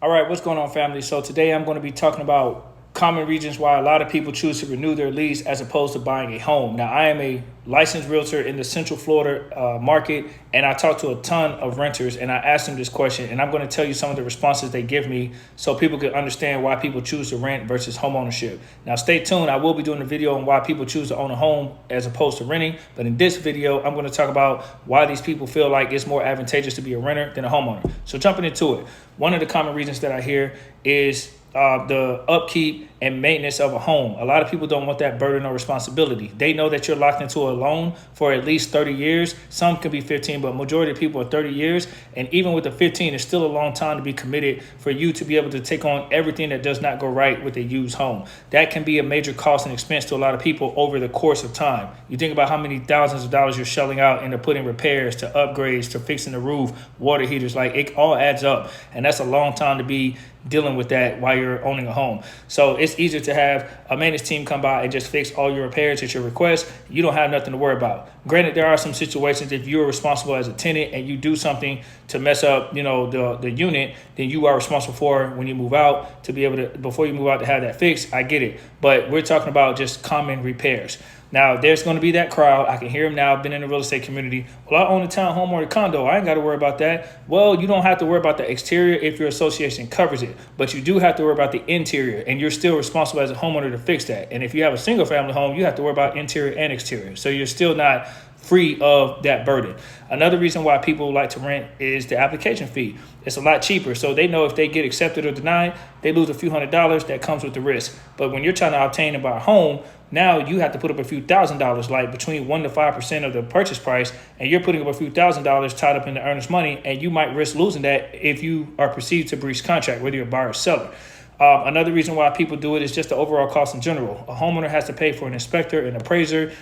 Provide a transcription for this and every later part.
All right, what's going on, family? So today I'm going to be talking about common reasons why a lot of people choose to renew their lease as opposed to buying a home. Now, I am a licensed realtor in the Central Florida market, and I talk to a ton of renters, and I ask them this question, and I'm going to tell you some of the responses they give me so people can understand why people choose to rent versus home ownership. Now, stay tuned. I will be doing a video on why people choose to own a home as opposed to renting, but in this video, I'm going to talk about why these people feel like it's more advantageous to be a renter than a homeowner. So jumping into it, one of the common reasons that I hear is the upkeep and maintenance of a home. A lot of people don't want that burden or responsibility. They know that you're locked into a loan for at least 30 years. Some could be 15, but majority of people are 30 years. And even with the 15, it's still a long time to be committed for you to be able to take on everything that does not go right with a used home. That can be a major cost and expense to a lot of people over the course of time. You think about how many thousands of dollars you're shelling out into putting repairs, to upgrades, to fixing the roof, water heaters. Like, it all adds up. And that's a long time to be dealing with that while you're owning a home. So it's easier to have a maintenance team come by and just fix all your repairs at your request. You don't have nothing to worry about. Granted, there are some situations if you're responsible as a tenant and you do something to mess up, the unit, then you are responsible for when you move out to be able to, before you move out, to have that fixed. I get it. But we're talking about just common repairs. Now, there's going to be that crowd. I can hear them now. I've been in the real estate community. Well, I own a townhome or a condo. I ain't got to worry about that. Well, you don't have to worry about the exterior if your association covers it. But you do have to worry about the interior, and you're still responsible as a homeowner to fix that. And if you have a single family home, you have to worry about interior and exterior. So you're still not free of that burden. Another reason why people like to rent is the application fee. It's a lot cheaper. So they know if they get accepted or denied, they lose a few $100s. That comes with the risk. But when you're trying to obtain and buy a home, now you have to put up a few $1,000s, like between 1 to 5% of the purchase price, and you're putting up a few $1,000s tied up in the earnest money, and you might risk losing that if you are perceived to breach contract, whether you're a buyer or seller. Another reason why people do it is just the overall cost in general. A homeowner has to pay for an inspector, an appraiser.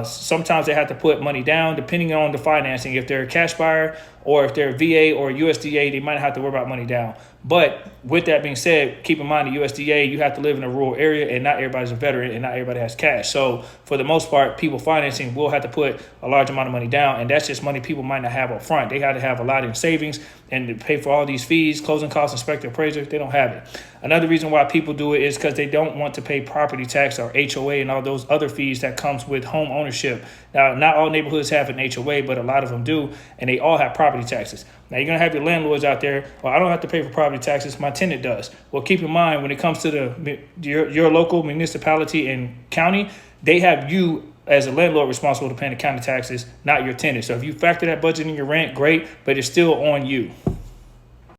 Sometimes they have to put money down depending on the financing. If they're a cash buyer or if they're a VA or a USDA, they might have to worry about money down. But with that being said, keep in mind the USDA, you have to live in a rural area and not everybody's a veteran and not everybody has cash. So for the most part, people financing will have to put a large amount of money down, and that's just money people might not have up front. They got to have a lot in savings and to pay for all these fees, closing costs, inspector, appraiser. They don't have it. Another reason why people do it is because they don't want to pay property tax or HOA and all those other fees that comes with home ownership. Now, not all neighborhoods have an HOA, but a lot of them do, and they all have property taxes. Now, you're going to have your landlords out there, well, I don't have to pay for property taxes, my tenant does. Well, keep in mind, when it comes to your local municipality and county, they have you as a landlord responsible to pay the county taxes, not your tenant. So if you factor that budget in your rent, great, but it's still on you.